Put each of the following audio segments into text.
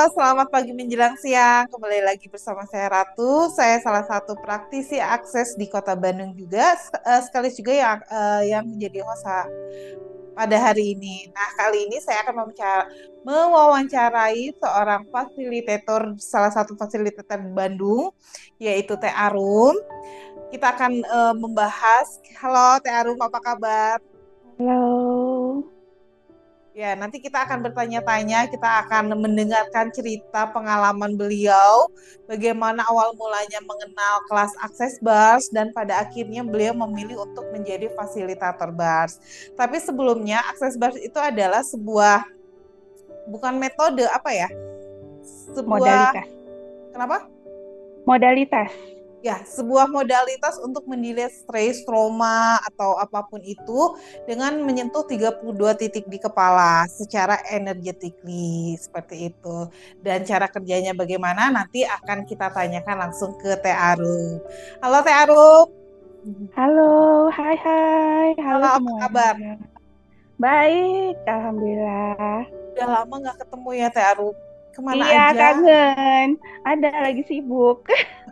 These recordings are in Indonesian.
selamat pagi menjelang siang. Kembali lagi bersama saya Ratu. Saya salah satu praktisi akses di Kota Bandung juga, sekaligus juga yang menjadi host pada hari ini. Nah, kali ini saya akan mewawancarai seorang fasilitator, salah satu fasilitator di Bandung, yaitu Teh Arum. Kita akan membahas, halo Teh Arum, apa kabar? Halo, Ya, nanti kita akan bertanya-tanya, kita akan mendengarkan cerita pengalaman beliau, bagaimana awal mulanya mengenal kelas akses bars, dan pada akhirnya beliau memilih untuk menjadi fasilitator bars. Tapi sebelumnya, akses bars itu adalah bukan metode, apa ya? Sebuah, modalitas. kenapa? Modalitas. Ya, sebuah modalitas untuk mendelay stres, trauma, atau apapun itu dengan menyentuh 32 titik di kepala secara energetically, seperti itu. Dan cara kerjanya bagaimana nanti akan kita tanyakan langsung ke Teh Arum. Halo Teh Arum. Halo, hai hai, halo Halo, apa kabar? semuanya. Baik, alhamdulillah. Udah lama nggak ketemu ya Teh Arum. Kemana Iya, aja? kangen. Ada lagi sibuk.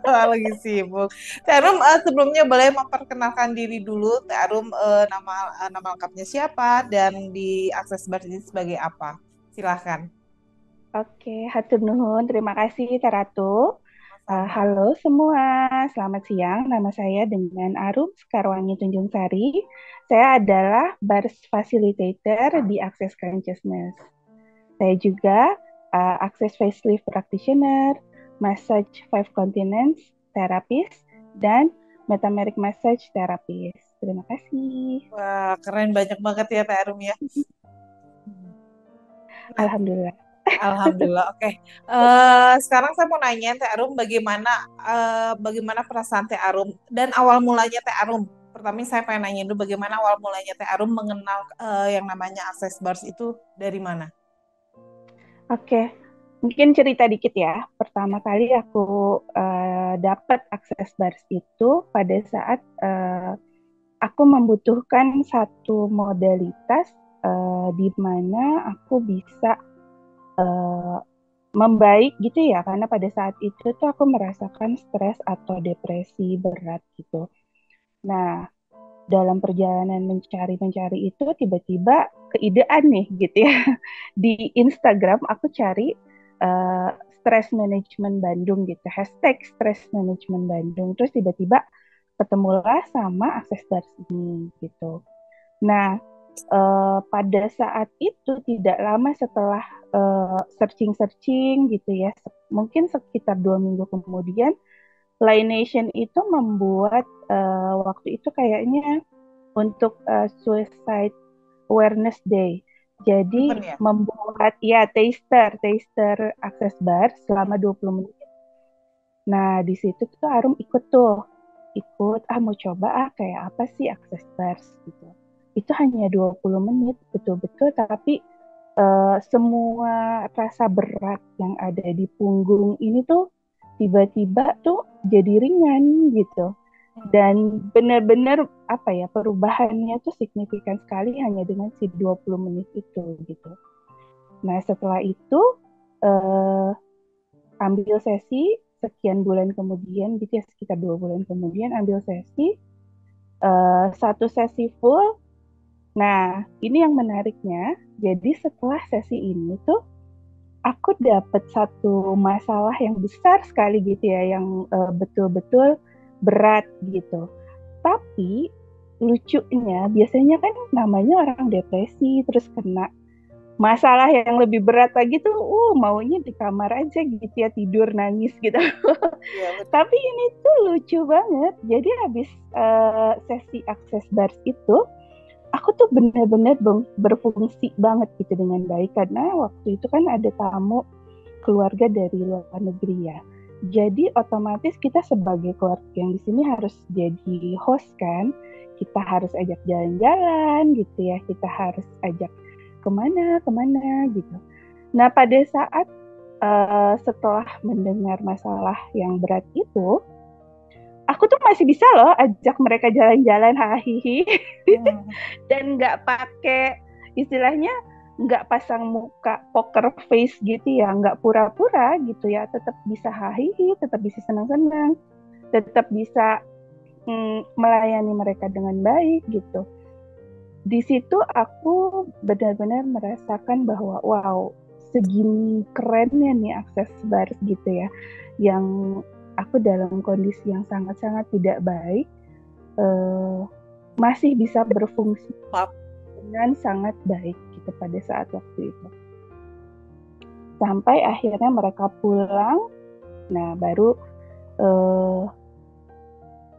Lagi sibuk. Teh Arum, sebelumnya boleh memperkenalkan diri dulu. Teh Arum, nama lengkapnya siapa dan di Akses Bar ini sebagai apa? Silahkan. Oke, hatur nuhun. Terima kasih, Taratu. Sama-sama. Halo semua, selamat siang. Nama saya dengan Arum Sekarwangi Tunjung Sari. Saya adalah Bars Facilitator di Access Consciousness. Saya juga Access Facelift Practitioner, Massage Five Continents Therapist, dan Metameric Massage Therapist. Terima kasih. Wah, keren banyak banget ya Teh Arum ya. Nah, Alhamdulillah. Alhamdulillah. Oke. Sekarang saya mau nanya Teh Arum bagaimana perasaan Teh Arum dan awal mulanya Teh Arum. Pertama saya pengen nanya dulu bagaimana awal mulanya Teh Arum mengenal yang namanya Access Bars itu dari mana? Oke, mungkin cerita dikit ya. Pertama kali aku dapat akses bars itu pada saat aku membutuhkan satu modalitas di mana aku bisa eh, membaik gitu ya, karena pada saat itu tuh aku merasakan stres atau depresi berat gitu. Nah, dalam perjalanan mencari-mencari itu tiba-tiba keidean nih gitu ya. Di Instagram aku cari stress management Bandung gitu, hashtag stress management Bandung. Terus tiba-tiba ketemulah sama akses bars ini gitu. Nah, pada saat itu tidak lama setelah searching-searching gitu ya, mungkin sekitar 2 minggu kemudian, Lion itu membuat waktu itu kayaknya untuk Suicide Awareness Day. Jadi Event ya? membuat ya taster akses bar selama 20 menit. Nah, di situ tuh Arum ikut tuh. Ikut, mau coba kayak apa sih akses bars gitu. Itu hanya 20 menit betul-betul, tapi semua rasa berat yang ada di punggung ini tuh tiba-tiba tuh jadi ringan gitu. Dan benar-benar apa ya, perubahannya tuh signifikan sekali hanya dengan si 20 menit itu gitu. Nah, setelah itu eh, ambil sesi sekian bulan kemudian gitu ya, sekitar 2 bulan kemudian ambil sesi, satu sesi full. Nah, ini yang menariknya. Jadi setelah sesi ini tuh aku dapat satu masalah yang besar sekali gitu ya, yang betul-betul berat gitu. Tapi lucunya biasanya kan namanya orang depresi terus kena masalah yang lebih berat lagi tuh, maunya di kamar aja gitu ya, tidur nangis gitu. Iya, benar. Tapi ini tuh lucu banget. Jadi habis sesi akses bars itu, aku tuh benar-benar berfungsi banget gitu dengan baik, karena waktu itu kan ada tamu keluarga dari luar negeri ya. Jadi otomatis kita sebagai keluarga yang di sini harus jadi host kan. Kita harus ajak jalan-jalan gitu ya. Kita harus ajak kemana-kemana gitu. Nah, pada saat setelah mendengar masalah yang berat itu, aku tuh masih bisa loh ajak mereka jalan-jalan hahihi Hmm. dan nggak pakai istilahnya, nggak pasang muka poker face gitu ya, nggak pura-pura gitu ya, tetap bisa hahihi, tetap bisa senang-senang, tetap bisa melayani mereka dengan baik gitu. Di situ aku benar-benar merasakan bahwa wow, segini kerennya nih akses bars gitu ya, yang aku dalam kondisi yang sangat-sangat tidak baik masih bisa berfungsi dengan sangat baik gitu pada saat waktu itu. Sampai akhirnya mereka pulang, nah baru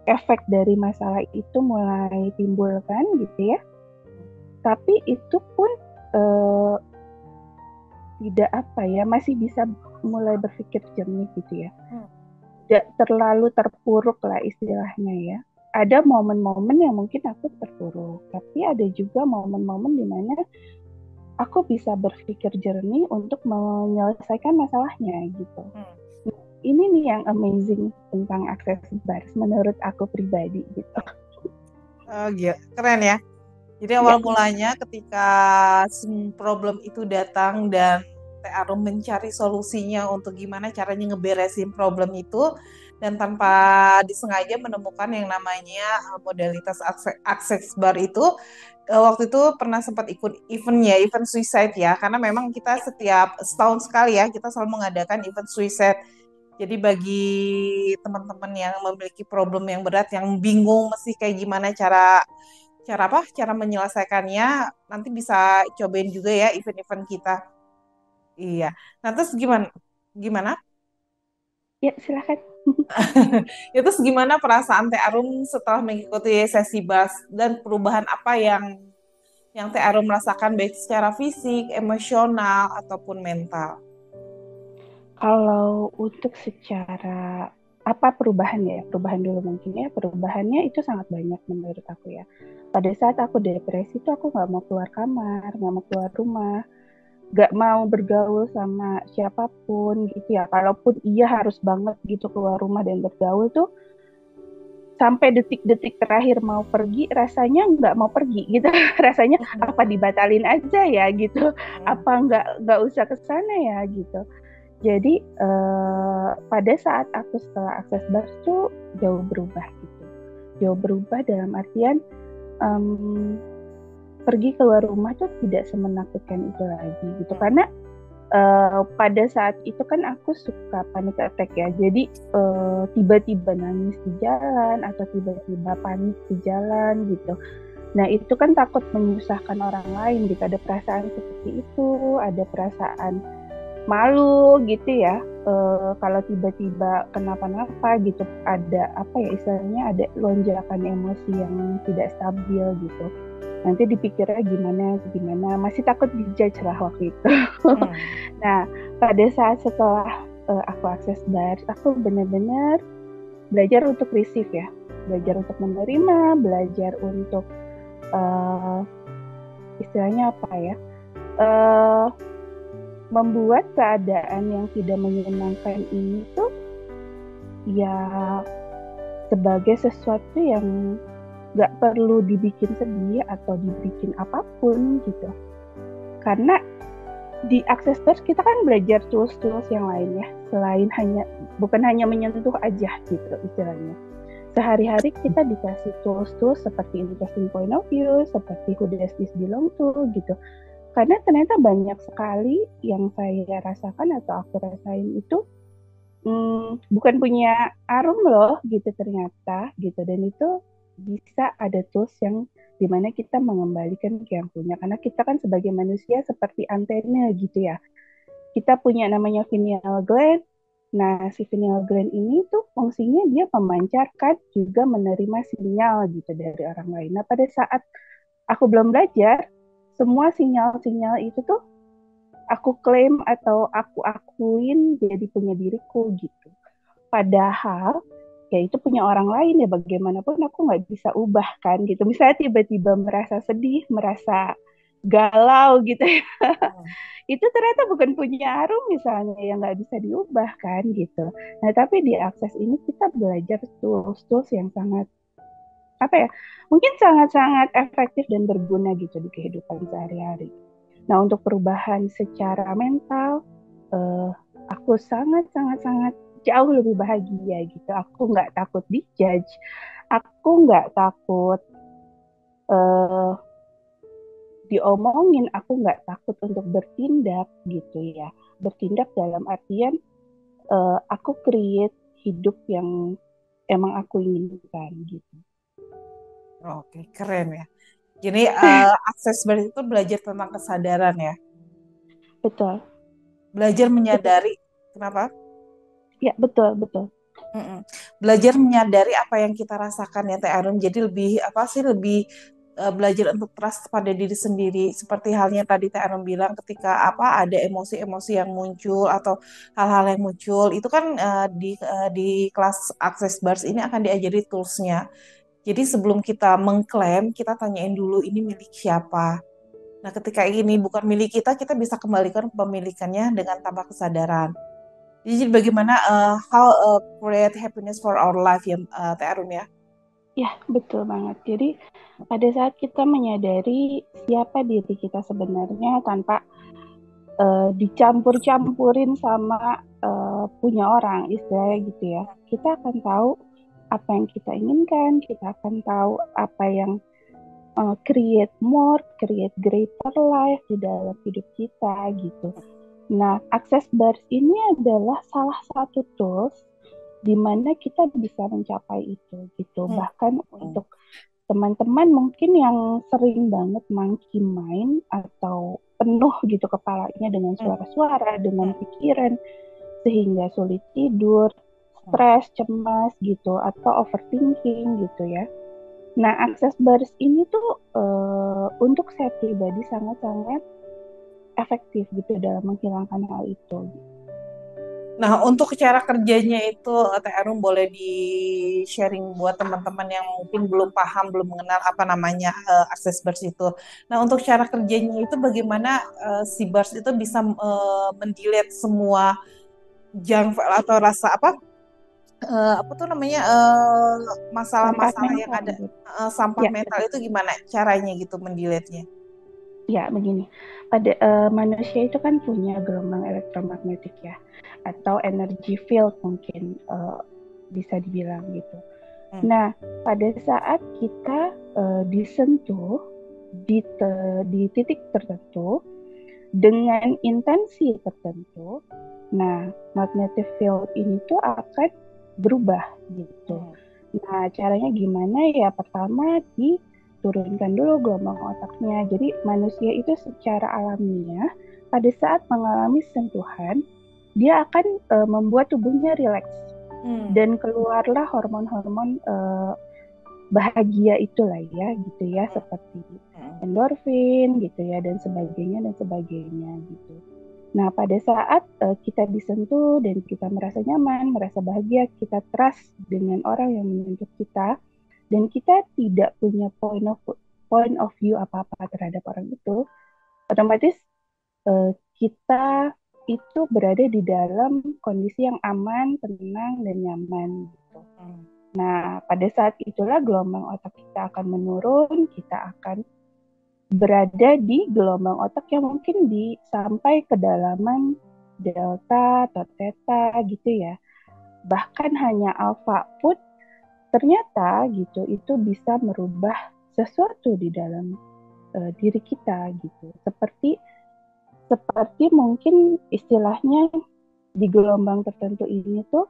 efek dari masalah itu mulai timbul kan gitu ya. Tapi itu pun tidak apa ya, masih bisa mulai berpikir jernih gitu ya. Tidak terlalu terpuruk lah istilahnya ya. Ada momen-momen yang mungkin aku terpuruk, tapi ada juga momen-momen di mana aku bisa berpikir jernih untuk menyelesaikan masalahnya gitu. Ini nih yang amazing tentang akses bars menurut aku pribadi gitu. Oh, gitu. Keren ya. Jadi awal mulanya ketika problem itu datang dan Teh Arum mencari solusinya untuk gimana caranya ngeberesin problem itu, dan tanpa disengaja menemukan yang namanya modalitas akses bar itu. Waktu itu pernah sempat ikut event suicide ya, karena memang kita setiap setahun sekali ya kita selalu mengadakan event suicide. Jadi bagi teman-teman yang memiliki problem yang berat, yang bingung mesti kayak gimana cara cara apa cara menyelesaikannya, nanti bisa cobain juga ya event-event kita. Iya. Nah, terus gimana gimana Ya silakan. ya, terus gimana perasaan Teh Arum setelah mengikuti sesi bas, dan perubahan apa yang Teh Arum merasakan baik secara fisik, emosional ataupun mental? Kalau untuk secara apa perubahan ya? Perubahan dulu mungkin ya. Perubahannya itu sangat banyak menurut aku ya. Pada saat aku depresi itu aku nggak mau keluar kamar, nggak mau keluar rumah, nggak mau bergaul sama siapapun gitu ya. Kalaupun iya harus banget gitu keluar rumah dan bergaul tuh sampai detik-detik terakhir mau pergi rasanya nggak mau pergi gitu. Rasanya apa dibatalin aja ya gitu, apa nggak usah ke sana ya gitu. Jadi pada saat aku setelah akses bars tuh jauh berubah gitu, jauh berubah dalam artian pergi keluar rumah tuh tidak semenakutkan itu lagi gitu. Karena pada saat itu kan aku suka panic attack ya, jadi tiba-tiba nangis di jalan atau tiba-tiba panik di jalan gitu. Nah itu kan takut menyusahkan orang lain gitu, ada perasaan seperti itu, ada perasaan malu gitu ya, kalau tiba-tiba kenapa-napa gitu, ada apa ya istilahnya, ada lonjakan emosi yang tidak stabil gitu. Nanti dipikirnya gimana, masih takut dijudge lah waktu itu. Nah, pada saat setelah aku akses bars, aku benar-benar belajar untuk receive ya, belajar untuk menerima, belajar untuk istilahnya apa ya, membuat keadaan yang tidak menyenangkan ini tuh ya sebagai sesuatu yang gak perlu dibikin sedih atau dibikin apapun gitu. Karena di akses bars kita kan belajar tools-tools yang lain ya, selain bukan hanya menyentuh aja gitu istilahnya. Sehari-hari kita dikasih tools-tools seperti interesting point of view, seperti who does this belong to gitu. Karena ternyata banyak sekali yang saya rasakan atau aku rasain itu bukan punya Arum loh gitu ternyata gitu, dan itu bisa ada tools yang dimana kita mengembalikan ke yang punya, karena kita kan sebagai manusia seperti antena gitu ya, kita punya namanya pineal gland. Nah si pineal gland ini tuh fungsinya dia memancarkan juga menerima sinyal gitu dari orang lain. Nah pada saat aku belum belajar, semua sinyal-sinyal itu tuh aku klaim atau aku akuin jadi punya diriku gitu. Padahal ya itu punya orang lain ya, bagaimanapun aku nggak bisa ubah kan gitu. Misalnya tiba-tiba merasa sedih, merasa galau gitu ya. Itu ternyata bukan punya Arum misalnya, yang nggak bisa diubah kan gitu. Nah tapi di akses ini kita belajar tools-tools yang sangat apa ya, mungkin sangat-sangat efektif dan berguna gitu di kehidupan sehari-hari. Nah, untuk perubahan secara mental, aku sangat jauh lebih bahagia gitu. Aku nggak takut dijudge, aku nggak takut uh, diomongin, aku nggak takut untuk bertindak gitu ya. Bertindak dalam artian aku create hidup yang emang aku inginkan gitu. Oke, keren ya. Jadi akses bar itu belajar tentang kesadaran ya. Betul, Belajar betul. menyadari. Kenapa? Ya, betul, betul. Mm-mm. Belajar menyadari apa yang kita rasakan ya Teh Arum. Jadi lebih apa sih lebih belajar untuk trust pada diri sendiri. Seperti halnya tadi Teh Arum bilang ketika apa ada emosi-emosi yang muncul atau hal-hal yang muncul itu kan di kelas Access Bars ini akan diajari toolsnya. Jadi sebelum kita mengklaim kita tanyain dulu ini milik siapa. Nah ketika ini bukan milik kita kita bisa kembalikan kepemilikannya dengan tanpa kesadaran. Jadi bagaimana how create happiness for our life ya Teh Arum ya? Ya, betul banget. Jadi pada saat kita menyadari siapa diri kita sebenarnya tanpa dicampur-campurin sama punya orang, istilahnya gitu ya. Kita akan tahu apa yang kita inginkan, kita akan tahu apa yang create more, create greater life di dalam hidup kita gitu. Nah, Access Bars ini adalah salah satu tools di mana kita bisa mencapai itu gitu. Hmm. Bahkan untuk teman-teman mungkin yang sering banget monkey mind atau penuh gitu kepalanya dengan suara-suara, dengan pikiran, sehingga sulit tidur, stres, cemas gitu, atau overthinking gitu ya. Nah, Access Bars ini tuh untuk saya pribadi sangat-sangat efektif gitu dalam menghilangkan hal itu. Nah, untuk cara kerjanya itu Teh Arum boleh di-sharing buat teman-teman yang mungkin belum paham, belum mengenal apa namanya Access Bars itu. Nah, untuk cara kerjanya itu bagaimana si Bars itu bisa mendelete semua junk file atau rasa apa tuh namanya Sampah masalah-masalah yang mental ada gitu. sampah Ya, mental itu gimana caranya gitu mendelete-nya? ya begini. Pada manusia itu kan punya gelombang elektromagnetik ya, atau energy field mungkin bisa dibilang gitu. Nah, pada saat kita disentuh di titik tertentu dengan intensi tertentu, nah magnetic field ini tuh akan berubah gitu. Nah, caranya gimana ya? Pertama diturunkan dulu gelombang otaknya. Jadi manusia itu secara alamiah pada saat mengalami sentuhan, dia akan membuat tubuhnya rileks dan keluarlah hormon-hormon bahagia itulah ya gitu ya, seperti endorfin gitu ya dan sebagainya gitu. Nah, pada saat kita disentuh dan kita merasa nyaman, merasa bahagia, kita trust dengan orang yang menyentuh kita, dan kita tidak punya point of view apa-apa terhadap orang itu, otomatis kita itu berada di dalam kondisi yang aman, tenang, dan nyaman gitu. Nah, pada saat itulah gelombang otak kita akan menurun, kita akan berada di gelombang otak yang mungkin sampai kedalaman delta atau theta gitu ya. Bahkan hanya alpha pun ternyata gitu itu bisa merubah sesuatu di dalam diri kita gitu. Seperti mungkin istilahnya di gelombang tertentu ini tuh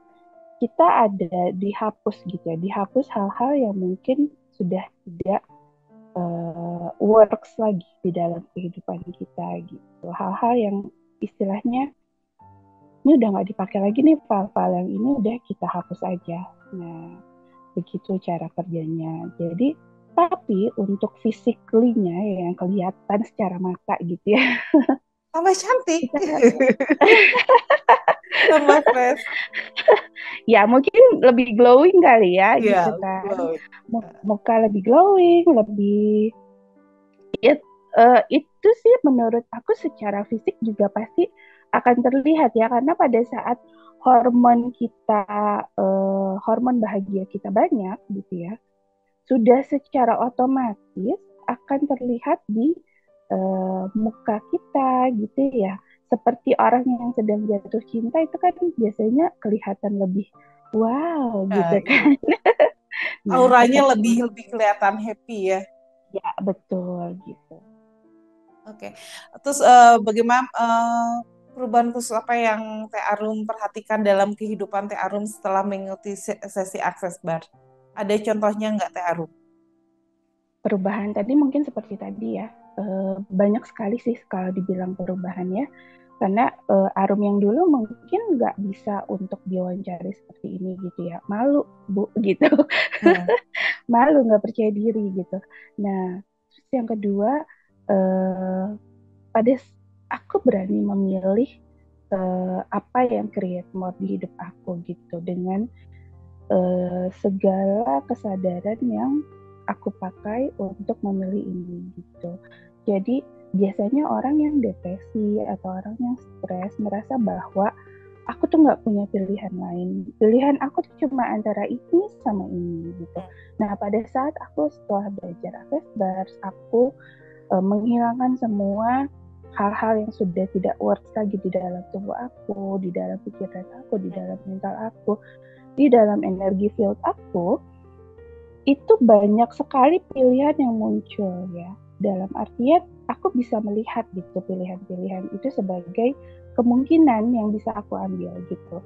kita ada dihapus gitu ya, dihapus hal-hal yang mungkin sudah tidak works lagi di dalam kehidupan kita gitu. Hal-hal yang istilahnya ini udah nggak dipakai lagi nih, file-file yang ini udah kita hapus aja. Nah, begitu cara kerjanya. Jadi, tapi untuk physically-nya yang kelihatan secara mata gitu ya. Tambah cantik. Kita, Tambah fresh. ya mungkin lebih glowing kali ya gitu Iya, kan. glowing. Muka lebih glowing, lebih ya, itu sih menurut aku secara fisik juga pasti akan terlihat ya karena pada saat hormon bahagia kita banyak gitu ya sudah secara otomatis akan terlihat di muka kita gitu ya. Seperti orang yang sedang jatuh cinta itu kan biasanya kelihatan lebih wow gitu Iya. kan. Nah, Auranya seperti lebih lebih kelihatan happy ya. ya betul gitu. Oke. Terus bagaimana perubahan khusus apa yang Teh Arum perhatikan dalam kehidupan Teh Arum setelah mengikuti sesi Access Bar? Ada contohnya nggak Teh Arum? Perubahan tadi mungkin seperti tadi ya, banyak sekali sih kalau dibilang perubahannya, karena Arum yang dulu mungkin nggak bisa untuk diwawancari seperti ini gitu ya, malu Bu gitu, Hmm. malu nggak percaya diri gitu. Nah, terus yang kedua, eh, pada aku berani memilih apa yang create more di hidup aku gitu dengan segala kesadaran yang aku pakai untuk memilih ini gitu. Jadi biasanya orang yang depresi atau orang yang stres merasa bahwa aku tuh nggak punya pilihan lain. Pilihan aku tuh cuma antara ini sama ini gitu. Nah pada saat aku setelah belajar Access Bars, aku menghilangkan semua hal-hal yang sudah tidak worth lagi di dalam tubuh aku, di dalam pikiran aku, di dalam mental aku, di dalam energi field aku, itu banyak sekali pilihan yang muncul ya. Dalam artian aku bisa melihat gitu pilihan-pilihan itu sebagai kemungkinan yang bisa aku ambil gitu.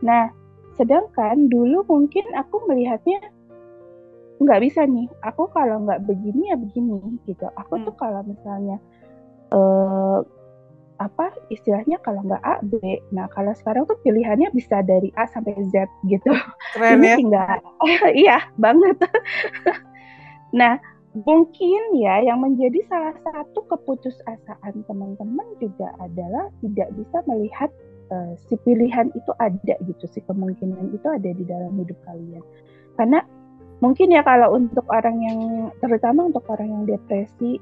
Nah, sedangkan dulu mungkin aku melihatnya nggak bisa nih. Aku kalau nggak begini ya begini gitu. Aku tuh kalau misalnya eh, apa istilahnya kalau nggak A B. Nah kalau sekarang tuh pilihannya bisa dari A sampai Z gitu. Keren Ini ya. tinggal iya banget. Nah mungkin ya yang menjadi salah satu keputusasaan teman-teman juga adalah tidak bisa melihat si pilihan itu ada gitu, si kemungkinan itu ada di dalam hidup kalian. Karena mungkin ya kalau untuk orang yang terutama untuk orang yang depresi,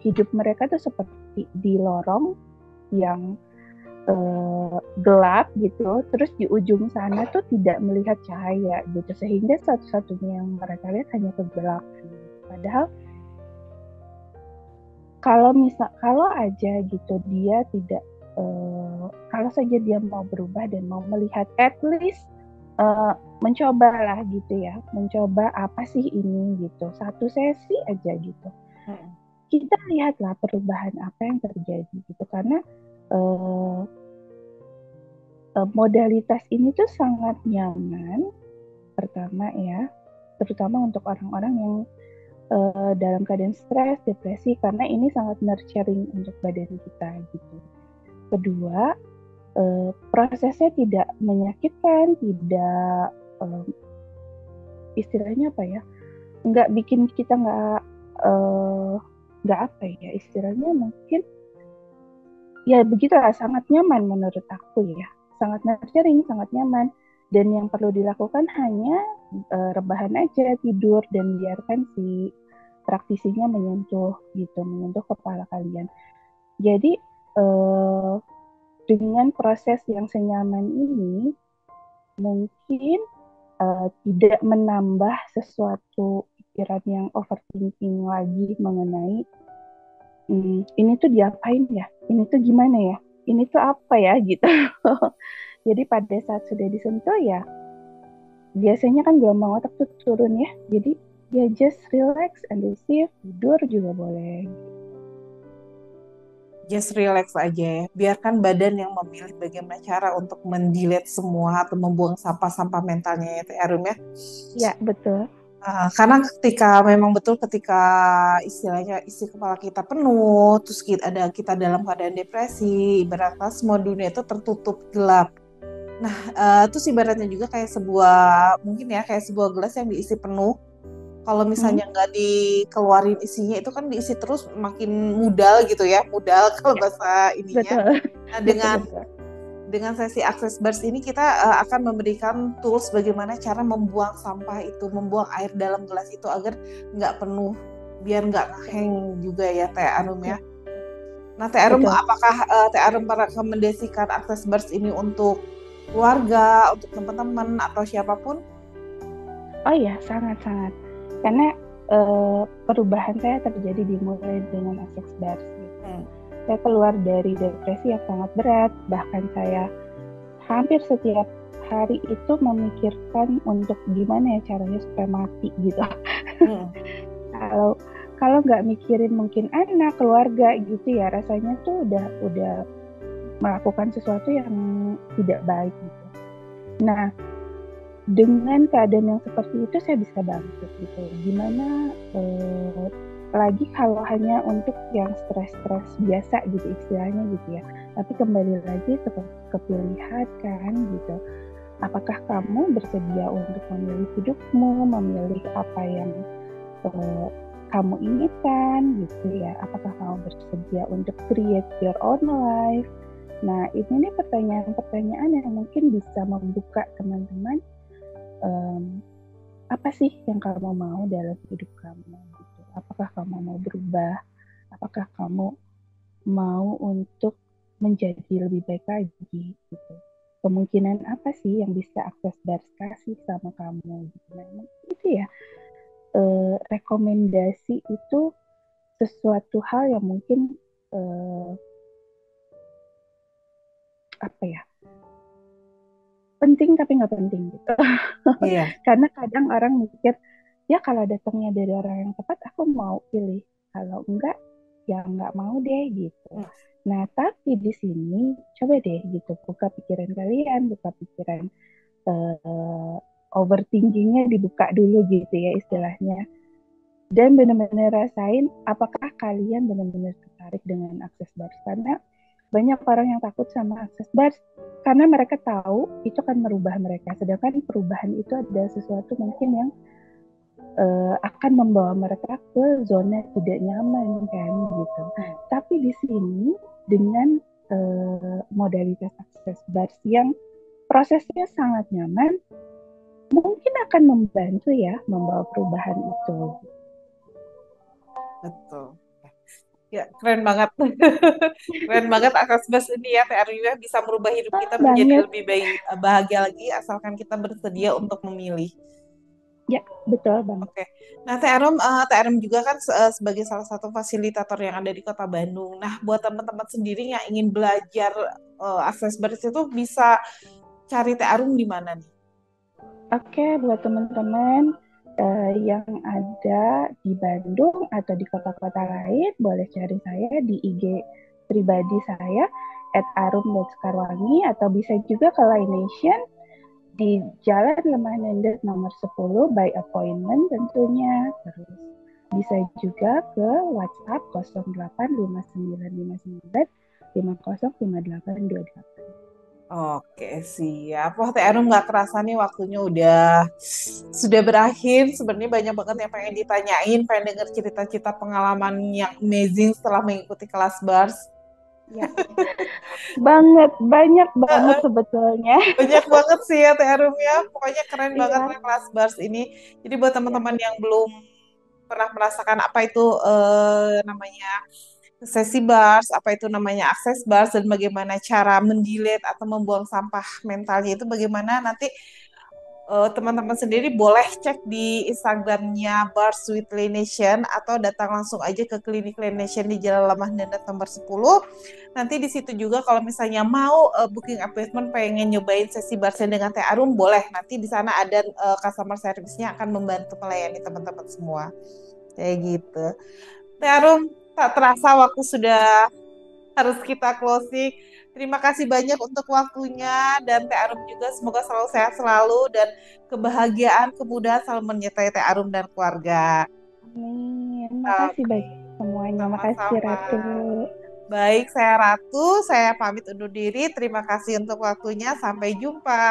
hidup mereka tuh seperti di lorong yang gelap gitu, terus di ujung sana tuh tidak melihat cahaya gitu, sehingga satu-satunya yang mereka lihat hanya kegelapan. Padahal kalau aja gitu dia tidak kalau saja dia mau berubah dan mau melihat at least mencobalah gitu ya, mencoba apa sih ini gitu, satu sesi aja gitu. Kita lihatlah perubahan apa yang terjadi gitu karena modalitas ini tuh sangat nyaman pertama ya, terutama untuk orang-orang yang dalam keadaan stres, depresi karena ini sangat nurturing untuk badan kita gitu. Kedua, prosesnya tidak menyakitkan, tidak istilahnya apa ya, nggak bikin kita nggak apa ya istilahnya mungkin ya begitulah sangat nyaman menurut aku ya, sangat nurturing, sangat nyaman. Dan yang perlu dilakukan hanya rebahan aja, tidur dan biarkan si praktisinya menyentuh gitu, menyentuh kepala kalian. Jadi dengan proses yang senyaman ini mungkin tidak menambah sesuatu pikiran yang overthinking lagi mengenai ini tuh diapain ya, ini tuh gimana ya, ini tuh apa ya gitu. Jadi pada saat sudah disentuh ya biasanya kan gelombang otak tuh turun ya, jadi ya just relax and receive, tidur juga boleh. Just relax aja ya. Biarkan badan yang memilih bagaimana cara untuk mendelete semua atau membuang sampah-sampah mentalnya ya Teh Arum ya. Ya betul. Karena ketika istilahnya isi kepala kita penuh, terus kita dalam keadaan depresi, ibaratnya semua dunia itu tertutup gelap. Nah, terus ibaratnya juga kayak kayak sebuah gelas yang diisi penuh. Kalau misalnya nggak dikeluarin isinya, itu kan diisi terus makin mudal gitu ya, mudal kalau bahasa ininya. Betul. Nah, Betul, betul. dengan sesi Access Bars ini kita akan memberikan tools bagaimana cara membuang sampah itu, membuang air dalam gelas itu agar nggak penuh, biar nggak hang juga ya Teh Arum ya. Nah Teh Arum, apakah Teh Arum merekomendasikan Access Bars ini untuk keluarga, untuk teman-teman atau siapapun? Oh iya, sangat-sangat. Karena perubahan saya terjadi dimulai dengan Access Bars. saya keluar dari depresi yang sangat berat. Bahkan saya hampir setiap hari itu memikirkan untuk gimana ya caranya supaya mati gitu. Kalau nggak mikirin mungkin anak, keluarga gitu ya, rasanya tuh udah melakukan sesuatu yang tidak baik gitu. Nah, dengan keadaan yang seperti itu saya bisa bangkit gitu. Gimana lagi kalau hanya untuk yang stres-stres biasa gitu istilahnya gitu ya. Tapi kembali lagi ke pilihan kan gitu. Apakah kamu bersedia untuk memilih hidupmu, memilih apa yang kamu inginkan gitu ya? Apakah kamu bersedia untuk create your own life? Nah, ini nih pertanyaan-pertanyaan yang mungkin bisa membuka teman-teman apa sih yang kamu mau dalam hidup kamu gitu. Apakah kamu mau berubah? Apakah kamu mau untuk menjadi lebih baik lagi gitu. Kemungkinan apa sih yang bisa Akses Bars kasih sama kamu gitu. Nah, itu ya rekomendasi itu sesuatu hal yang mungkin apa ya, penting tapi nggak penting gitu. Iya. Karena kadang orang mikir ya kalau datangnya dari orang yang tepat aku mau pilih, kalau enggak ya nggak mau deh gitu. Nah tapi di sini coba deh gitu buka pikiran kalian, buka pikiran overthinkingnya dibuka dulu gitu ya istilahnya, dan benar-benar rasain apakah kalian benar-benar tertarik dengan Akses Bars. Karena banyak orang yang takut sama Akses Bars karena mereka tahu itu akan merubah mereka, sedangkan perubahan itu adalah sesuatu mungkin yang akan membawa mereka ke zona tidak nyaman kan gitu. Tapi di sini dengan modalitas Akses Bars yang prosesnya sangat nyaman, mungkin akan membantu ya membawa perubahan itu. Betul. Ya, keren banget. Keren banget Akses Bars ini ya, TRU bisa merubah hidup kita menjadi lebih baik, bahagia lagi asalkan kita bersedia untuk memilih. Ya, betul banget. Oke. Nah, TRM juga kan sebagai salah satu fasilitator yang ada di Kota Bandung. Nah, buat teman-teman sendiri yang ingin belajar Akses Bars itu bisa cari TRM di mana nih? Oke, buat teman-teman yang ada di Bandung atau di kota-kota lain, boleh cari saya di IG pribadi saya @arum.sekarwangi, atau bisa juga ke Line Nation di Jalan Lemah Nendet nomor 10 by appointment tentunya. Terus bisa juga ke WhatsApp 085959505828. Oke, siap. Wah, Teh Arum nggak kerasa nih waktunya sudah berakhir. Sebenarnya banyak banget yang pengen ditanyain, pengen denger cerita-cerita pengalaman yang amazing setelah mengikuti kelas Bars. Ya. banyak banget sebetulnya. Banyak banget sih ya Teh Arum ya. Pokoknya keren banget kelas Bars ini. Jadi buat teman-teman yang belum pernah merasakan apa itu namanya sesi bars, apa itu namanya akses bars, dan bagaimana cara mendelete atau membuang sampah mentalnya itu bagaimana, nanti teman-teman sendiri boleh cek di Instagramnya Bars with Laination atau datang langsung aja ke klinik Laination di Jalan Lemah Nendet nomor 10. Nanti di situ juga kalau misalnya mau booking appointment pengen nyobain sesi barsnya dengan Teh Arum, boleh. Nanti di sana ada customer service-nya akan membantu melayani teman-teman semua. Kayak gitu. Teh Arum, tak terasa waktu sudah harus kita closing. Terima kasih banyak untuk waktunya, dan Teh Arum juga semoga selalu sehat selalu dan kebahagiaan, kemudahan selalu menyertai Teh Arum dan keluarga. Amin. Makasih banyak semuanya. Makasih Ratu. Baik, saya Ratu. Saya pamit undur diri. Terima kasih untuk waktunya. Sampai jumpa.